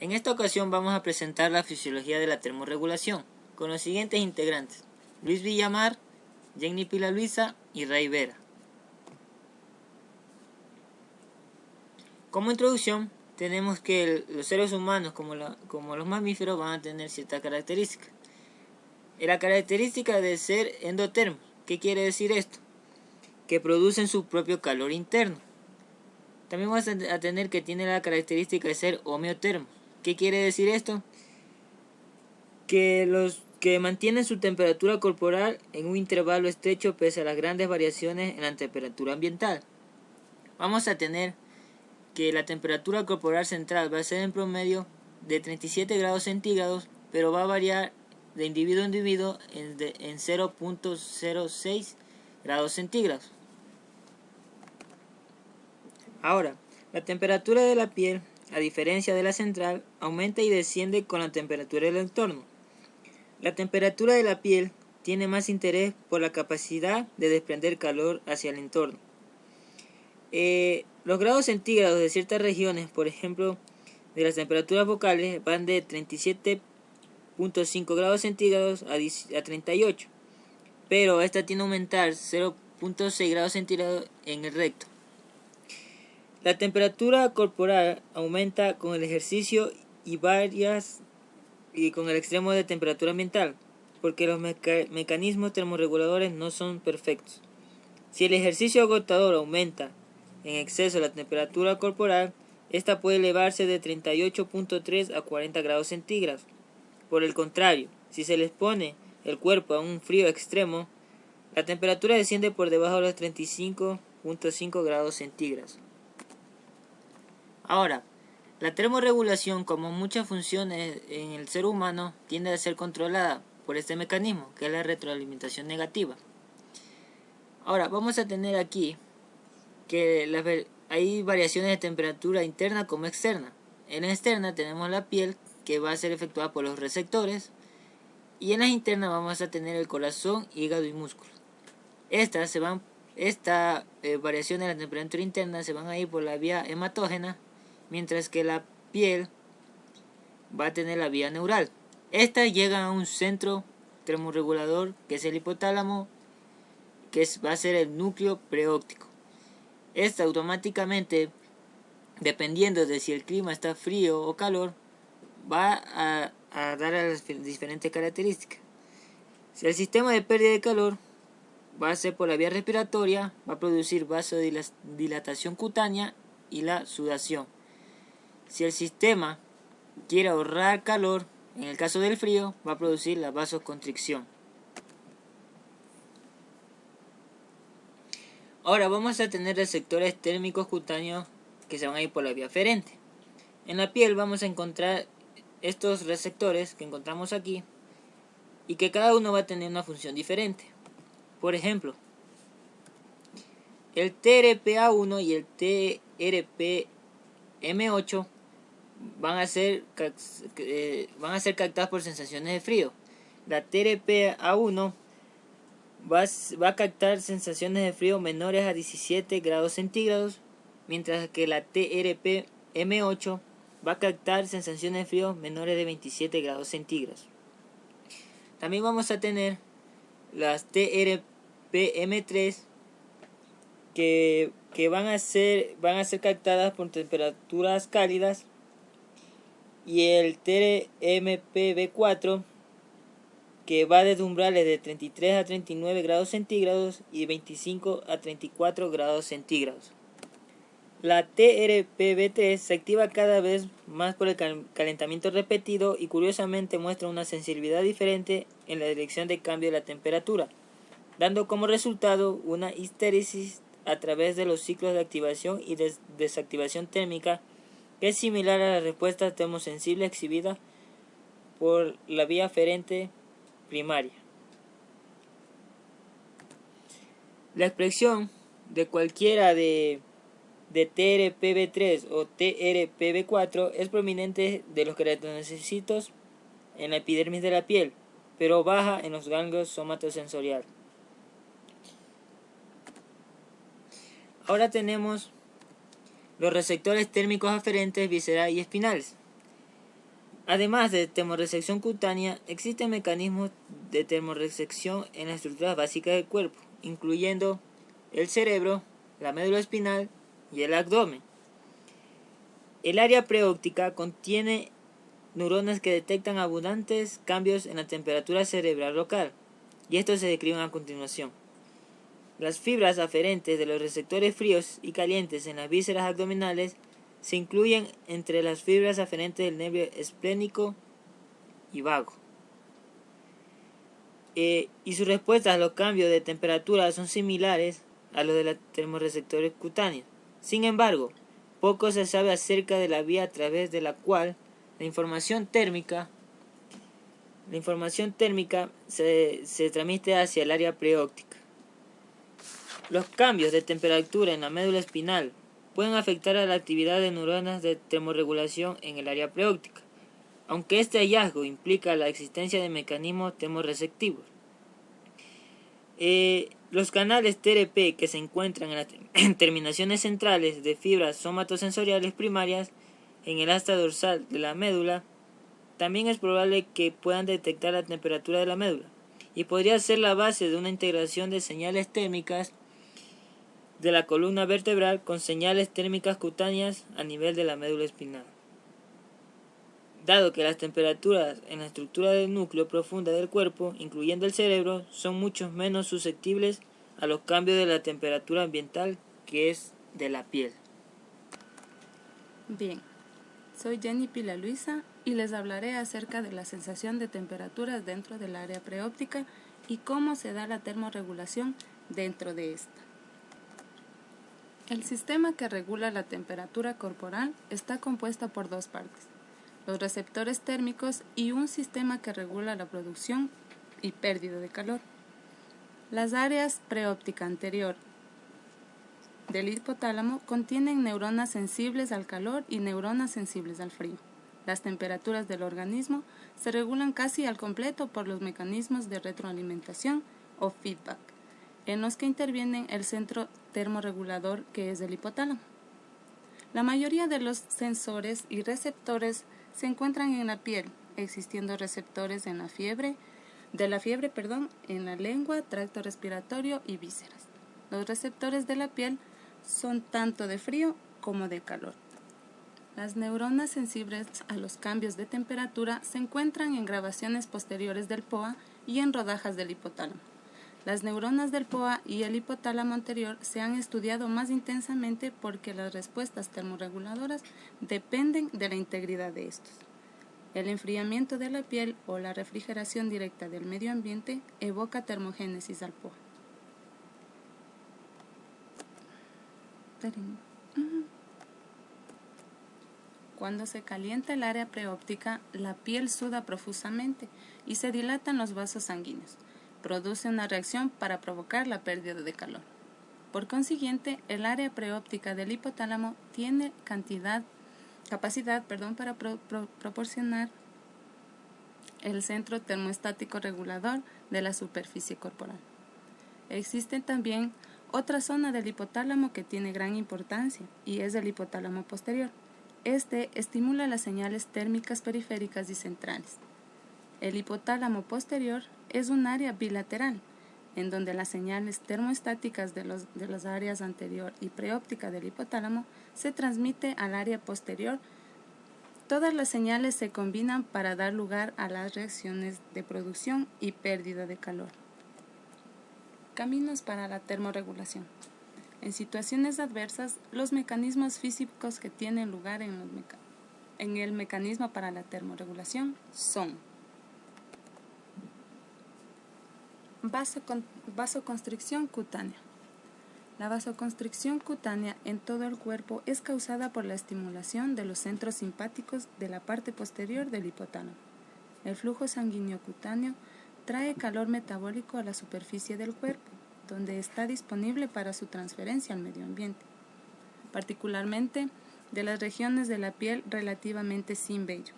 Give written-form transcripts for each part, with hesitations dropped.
En esta ocasión vamos a presentar la fisiología de la termorregulación, con los siguientes integrantes: Luis Villamar, Jenny Pila Luisa y Ray Vera. Como introducción, tenemos que los seres humanos, como los mamíferos, van a tener ciertas características. La característica de ser endotermos, ¿qué quiere decir esto? Que producen su propio calor interno. También vamos a tener que tiene la característica de ser homeotermos. ¿Qué quiere decir esto? Que mantienen su temperatura corporal en un intervalo estrecho pese a las grandes variaciones en la temperatura ambiental. Vamos a tener que la temperatura corporal central va a ser en promedio de 37 grados centígrados, pero va a variar de individuo a individuo en 0.06 grados centígrados. Ahora, la temperatura de la piel, a diferencia de la central, aumenta y desciende con la temperatura del entorno. La temperatura de la piel tiene más interés por la capacidad de desprender calor hacia el entorno. Los grados centígrados de ciertas regiones, por ejemplo, de las temperaturas vocales, van de 37.5 grados centígrados a 38, pero esta tiende a aumentar 0.6 grados centígrados en el recto. La temperatura corporal aumenta con el ejercicio y con el extremo de temperatura ambiental, porque los mecanismos termorreguladores no son perfectos. Si el ejercicio agotador aumenta en exceso la temperatura corporal, esta puede elevarse de 38.3 a 40 grados centígrados. Por el contrario, si se le expone el cuerpo a un frío extremo, la temperatura desciende por debajo de los 35.5 grados centígrados. Ahora, la termorregulación, como muchas funciones en el ser humano, tiende a ser controlada por este mecanismo, que es la retroalimentación negativa. Ahora, vamos a tener aquí que hay variaciones de temperatura interna como externa. En la externa tenemos la piel, que va a ser efectuada por los receptores, y en la interna vamos a tener el corazón, hígado y músculos. Estas variaciones de la temperatura interna se van a ir por la vía hematógena, mientras que la piel va a tener la vía neural. Estas llegan a un centro termorregulador, que es el hipotálamo, que va a ser el núcleo preóptico. Esta automáticamente, dependiendo de si el clima está frío o calor, va a dar a las diferentes características. Si el sistema de pérdida de calor va a ser por la vía respiratoria, va a producir vasodilatación cutánea y la sudación. Si el sistema quiere ahorrar calor, en el caso del frío, va a producir la vasoconstricción. Ahora vamos a tener receptores térmicos cutáneos que se van a ir por la vía aferente. En la piel vamos a encontrar estos receptores que encontramos aquí, y que cada uno va a tener una función diferente. Por ejemplo, el TRPA1 y el TRPM8 van a ser captados por sensaciones de frío. La TRPA1 va a captar sensaciones de frío menores a 17 grados centígrados, mientras que la TRPM8 va a captar sensaciones de frío menores de 27 grados centígrados. También vamos a tener las TRPM3 que van a ser captadas por temperaturas cálidas, y el TRMPB4 que va desde umbrales de 33 a 39 grados centígrados y de 25 a 34 grados centígrados. La TRPB3 se activa cada vez más por el calentamiento repetido y curiosamente muestra una sensibilidad diferente en la dirección de cambio de la temperatura, dando como resultado una histéresis a través de los ciclos de activación y desactivación térmica, que es similar a la respuesta termosensible exhibida por la vía aferente primaria. La expresión de cualquiera de TRPV3 o TRPV4 es prominente de los keratocitos en la epidermis de la piel, pero baja en los ganglios somatosensoriales. Ahora tenemos los receptores térmicos aferentes, viscerales y espinales. Además de termorrecepción cutánea, existen mecanismos de termorrecepción en las estructuras básicas del cuerpo, incluyendo el cerebro, la médula espinal y el abdomen. El área preóptica contiene neuronas que detectan abundantes cambios en la temperatura cerebral local, y estos se describen a continuación. Las fibras aferentes de los receptores fríos y calientes en las vísceras abdominales se incluyen entre las fibras aferentes del nervio esplénico y vago. Y sus respuestas a los cambios de temperatura son similares a los de los termorreceptores cutáneos. Sin embargo, poco se sabe acerca de la vía a través de la cual la información térmica se transmite hacia el área preóptica. Los cambios de temperatura en la médula espinal pueden afectar a la actividad de neuronas de termorregulación en el área preóptica, aunque este hallazgo implica la existencia de mecanismos termorreceptivos. Los canales TRP que se encuentran en las terminaciones centrales de fibras somatosensoriales primarias en el asta dorsal de la médula también es probable que puedan detectar la temperatura de la médula, y podría ser la base de una integración de señales térmicas de la columna vertebral con señales térmicas cutáneas a nivel de la médula espinal. Dado que las temperaturas en la estructura del núcleo profunda del cuerpo, incluyendo el cerebro, son mucho menos susceptibles a los cambios de la temperatura ambiental que es de la piel. Bien, soy Jenny Pila Luisa y les hablaré acerca de la sensación de temperaturas dentro del área preóptica y cómo se da la termorregulación dentro de esta. El sistema que regula la temperatura corporal está compuesto por dos partes: los receptores térmicos y un sistema que regula la producción y pérdida de calor. Las áreas preóptica anterior del hipotálamo contienen neuronas sensibles al calor y neuronas sensibles al frío. Las temperaturas del organismo se regulan casi al completo por los mecanismos de retroalimentación o feedback, en los que intervienen el centro termorregulador que es el hipotálamo. La mayoría de los sensores y receptores se encuentran en la piel, existiendo receptores en la fiebre, en la lengua, tracto respiratorio y vísceras. Los receptores de la piel son tanto de frío como de calor. Las neuronas sensibles a los cambios de temperatura se encuentran en grabaciones posteriores del POA y en rodajas del hipotálamo. Las neuronas del POA y el hipotálamo anterior se han estudiado más intensamente porque las respuestas termorreguladoras dependen de la integridad de estos. El enfriamiento de la piel o la refrigeración directa del medio ambiente evoca termogénesis al POA. Cuando se calienta el área preóptica, la piel suda profusamente y se dilatan los vasos sanguíneos. Produce una reacción para provocar la pérdida de calor. Por consiguiente, el área preóptica del hipotálamo tiene capacidad para proporcionar el centro termoestático regulador de la superficie corporal. Existe también otra zona del hipotálamo que tiene gran importancia y es el hipotálamo posterior. Este estimula las señales térmicas periféricas y centrales. El hipotálamo posterior es un área bilateral, en donde las señales termoestáticas de las áreas anterior y preóptica del hipotálamo se transmite al área posterior. Todas las señales se combinan para dar lugar a las reacciones de producción y pérdida de calor. Caminos para la termorregulación. En situaciones adversas, los mecanismos físicos que tienen lugar en el mecanismo para la termorregulación son: vasoconstricción cutánea. La vasoconstricción cutánea en todo el cuerpo es causada por la estimulación de los centros simpáticos de la parte posterior del hipotálamo. El flujo sanguíneo cutáneo trae calor metabólico a la superficie del cuerpo, donde está disponible para su transferencia al medio ambiente, particularmente de las regiones de la piel relativamente sin vello.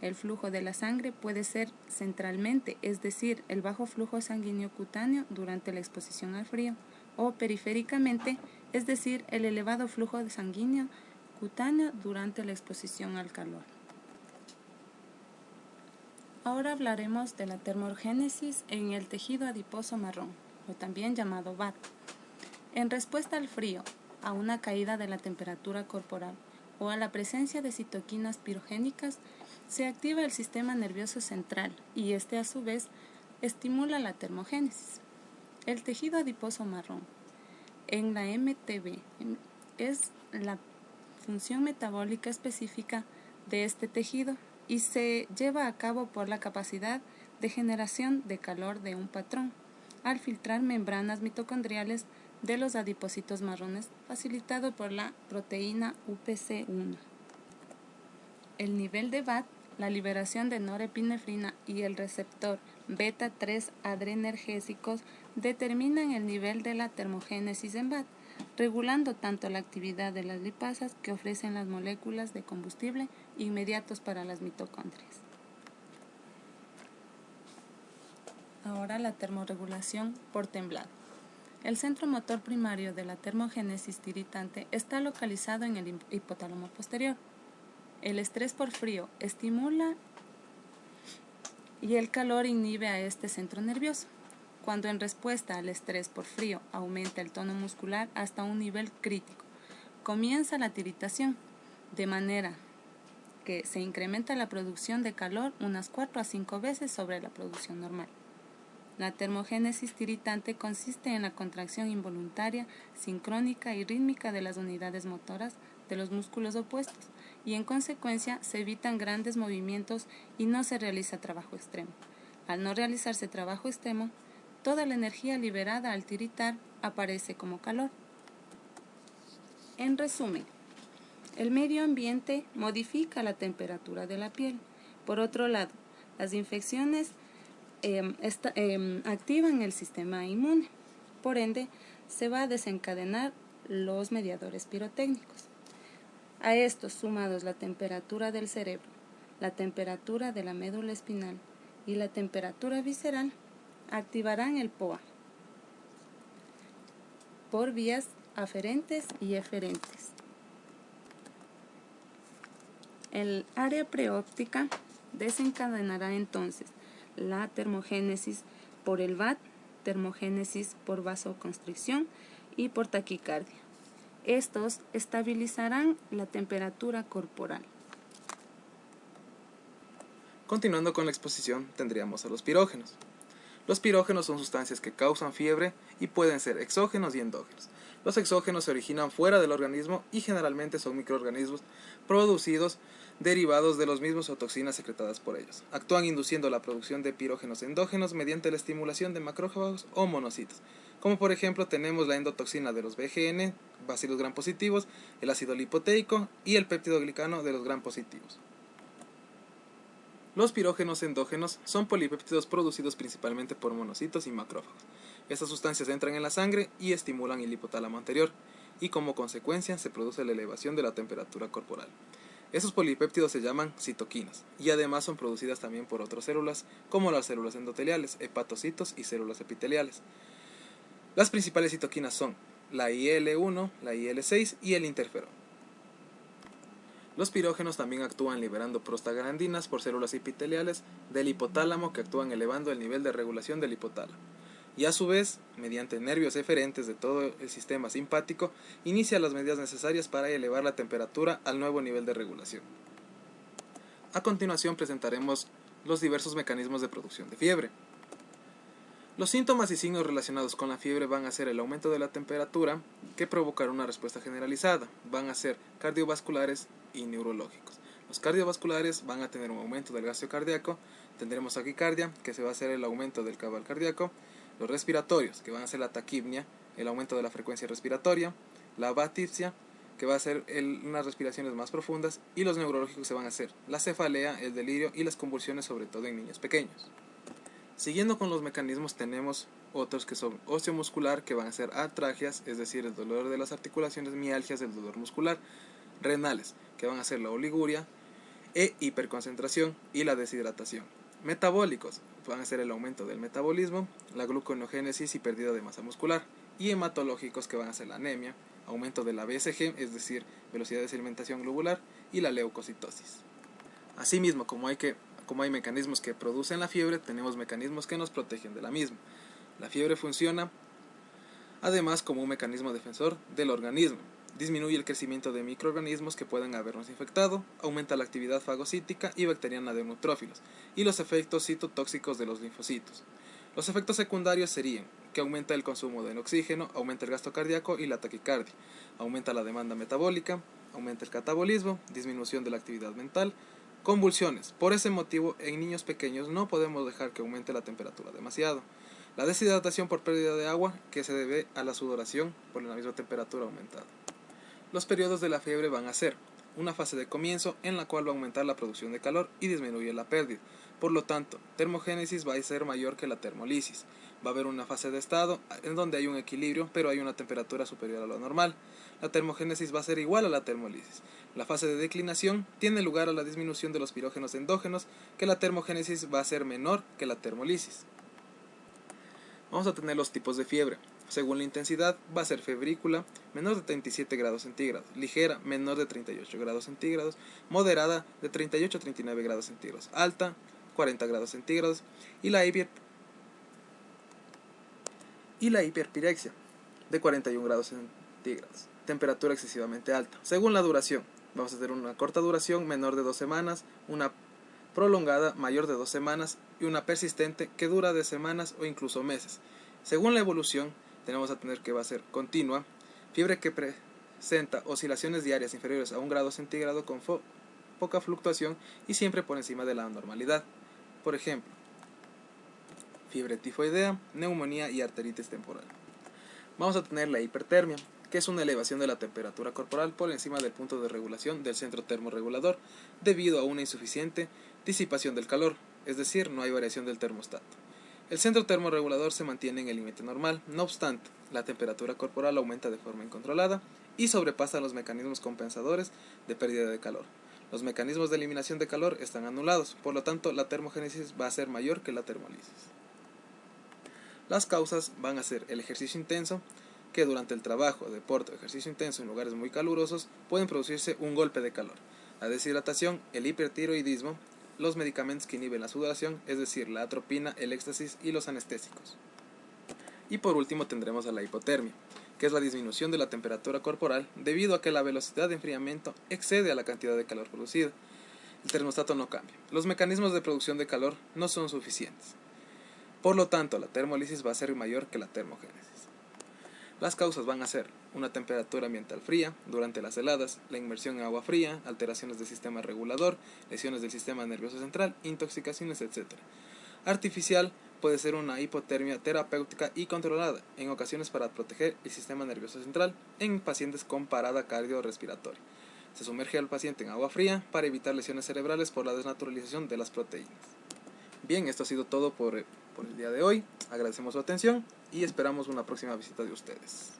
El flujo de la sangre puede ser centralmente, es decir, el bajo flujo sanguíneo cutáneo durante la exposición al frío, o periféricamente, es decir, el elevado flujo sanguíneo cutáneo durante la exposición al calor. Ahora hablaremos de la termogénesis en el tejido adiposo marrón, o también llamado BAT. En respuesta al frío, a una caída de la temperatura corporal o a la presencia de citoquinas pirogénicas, se activa el sistema nervioso central y este a su vez estimula la termogénesis. El tejido adiposo marrón en la MTB es la función metabólica específica de este tejido y se lleva a cabo por la capacidad de generación de calor de un patrón al filtrar membranas mitocondriales de los adipocitos marrones facilitado por la proteína UPC1. El nivel de BAT, la liberación de norepinefrina y el receptor beta-3 adrenergésicos determinan el nivel de la termogénesis en BAT, regulando tanto la actividad de las lipasas que ofrecen las moléculas de combustible inmediatos para las mitocondrias. Ahora la termorregulación por temblado. El centro motor primario de la termogénesis tiritante está localizado en el hipotálamo posterior. El estrés por frío estimula y el calor inhibe a este centro nervioso. Cuando en respuesta al estrés por frío aumenta el tono muscular hasta un nivel crítico, comienza la tiritación, de manera que se incrementa la producción de calor unas 4 a 5 veces sobre la producción normal. La termogénesis tiritante consiste en la contracción involuntaria, sincrónica y rítmica de las unidades motoras de los músculos opuestos, y en consecuencia se evitan grandes movimientos y no se realiza trabajo extremo. Al no realizarse trabajo extremo, toda la energía liberada al tiritar aparece como calor. En resumen, el medio ambiente modifica la temperatura de la piel. Por otro lado, las infecciones activan el sistema inmune. Por ende, se va a desencadenar los mediadores pirotécnicos. A estos sumados la temperatura del cerebro, la temperatura de la médula espinal y la temperatura visceral, activarán el POA por vías aferentes y eferentes. El área preóptica desencadenará entonces la termogénesis por el BAT, termogénesis por vasoconstricción y por taquicardia. Estos estabilizarán la temperatura corporal. Continuando con la exposición, tendríamos a los pirógenos. Los pirógenos son sustancias que causan fiebre y pueden ser exógenos y endógenos. Los exógenos se originan fuera del organismo y generalmente son microorganismos producidos derivados de los mismos o toxinas secretadas por ellos. Actúan induciendo la producción de pirógenos endógenos mediante la estimulación de macrófagos o monocitos, como por ejemplo tenemos la endotoxina de los BGN, bacilos gram positivos, el ácido lipoteico y el péptido glicano de los gram positivos. Los pirógenos endógenos son polipéptidos producidos principalmente por monocitos y macrófagos. Estas sustancias entran en la sangre y estimulan el hipotálamo anterior, y como consecuencia se produce la elevación de la temperatura corporal. Esos polipéptidos se llaman citoquinas, y además son producidas también por otras células, como las células endoteliales, hepatocitos y células epiteliales. Las principales citoquinas son la IL-1, la IL-6 y el interferón. Los pirógenos también actúan liberando prostaglandinas por células epiteliales del hipotálamo que actúan elevando el nivel de regulación del hipotálamo. Y a su vez, mediante nervios eferentes de todo el sistema simpático, inicia las medidas necesarias para elevar la temperatura al nuevo nivel de regulación. A continuación presentaremos los diversos mecanismos de producción de fiebre. Los síntomas y signos relacionados con la fiebre van a ser el aumento de la temperatura, que provocará una respuesta generalizada. Van a ser cardiovasculares y neurológicos. Los cardiovasculares van a tener un aumento del gasto cardíaco, tendremos taquicardia, que se va a hacer el aumento del cabal cardíaco, los respiratorios, que van a ser la taquipnia, el aumento de la frecuencia respiratoria, la batipsia, que va a ser unas respiraciones más profundas, y los neurológicos se van a hacer la cefalea, el delirio y las convulsiones, sobre todo en niños pequeños. Siguiendo con los mecanismos tenemos otros que son osteomuscular, que van a ser atralgias, es decir, el dolor de las articulaciones, mialgias, el dolor muscular, renales, que van a ser la oliguria, hiperconcentración y la deshidratación. Metabólicos, van a ser el aumento del metabolismo, la gluconeogénesis y pérdida de masa muscular, y hematológicos, que van a ser la anemia, aumento de la BSG, es decir, velocidad de sedimentación globular, y la leucocitosis. Asimismo, como hay que como hay mecanismos que producen la fiebre, tenemos mecanismos que nos protegen de la misma. La fiebre funciona además como un mecanismo defensor del organismo. Disminuye el crecimiento de microorganismos que puedan habernos infectado, aumenta la actividad fagocítica y bacteriana de neutrófilos y los efectos citotóxicos de los linfocitos. Los efectos secundarios serían que aumenta el consumo de oxígeno, aumenta el gasto cardíaco y la taquicardia, aumenta la demanda metabólica, aumenta el catabolismo, disminución de la actividad mental, convulsiones. Por ese motivo, en niños pequeños no podemos dejar que aumente la temperatura demasiado. La deshidratación por pérdida de agua, que se debe a la sudoración por la misma temperatura aumentada. Los periodos de la fiebre van a ser una fase de comienzo en la cual va a aumentar la producción de calor y disminuye la pérdida. Por lo tanto, termogénesis va a ser mayor que la termolisis. Va a haber una fase de estado en donde hay un equilibrio, pero hay una temperatura superior a lo normal. La termogénesis va a ser igual a la termolisis. La fase de declinación tiene lugar a la disminución de los pirógenos endógenos, que la termogénesis va a ser menor que la termolisis. Vamos a tener los tipos de fiebre. Según la intensidad, va a ser febrícula, menor de 37 grados centígrados, ligera, menor de 38 grados centígrados, moderada, de 38 a 39 grados centígrados, alta, 40 grados centígrados, y la hiperpirexia, de 41 grados centígrados, temperatura excesivamente alta. Según la duración, vamos a tener una corta duración, menor de 2 semanas, una prolongada, mayor de 2 semanas, y una persistente, que dura de semanas o incluso meses. Según la evolución, tenemos a tener que va a ser continua, fiebre que presenta oscilaciones diarias inferiores a 1 grado centígrado con poca fluctuación y siempre por encima de la normalidad. Por ejemplo, fiebre tifoidea, neumonía y arteritis temporal. Vamos a tener la hipertermia, que es una elevación de la temperatura corporal por encima del punto de regulación del centro termorregulador debido a una insuficiente disipación del calor, es decir, no hay variación del termostato. El centro termorregulador se mantiene en el límite normal, no obstante, la temperatura corporal aumenta de forma incontrolada y sobrepasa los mecanismos compensadores de pérdida de calor. Los mecanismos de eliminación de calor están anulados, por lo tanto la termogénesis va a ser mayor que la termolisis. Las causas van a ser el ejercicio intenso, que durante el trabajo, deporte o ejercicio intenso en lugares muy calurosos pueden producirse un golpe de calor, la deshidratación, el hipertiroidismo, los medicamentos que inhiben la sudoración, es decir, la atropina, el éxtasis y los anestésicos. Y por último tendremos a la hipotermia, que es la disminución de la temperatura corporal debido a que la velocidad de enfriamiento excede a la cantidad de calor producida. El termostato no cambia. Los mecanismos de producción de calor no son suficientes. Por lo tanto, la termolisis va a ser mayor que la termogénesis. Las causas van a ser una temperatura ambiental fría durante las heladas, la inmersión en agua fría, alteraciones del sistema regulador, lesiones del sistema nervioso central, intoxicaciones, etc. Artificial puede ser una hipotermia terapéutica y controlada, en ocasiones para proteger el sistema nervioso central en pacientes con parada cardiorrespiratoria. Se sumerge al paciente en agua fría para evitar lesiones cerebrales por la desnaturalización de las proteínas. Bien, esto ha sido todo por el día de hoy. Agradecemos su atención y esperamos una próxima visita de ustedes.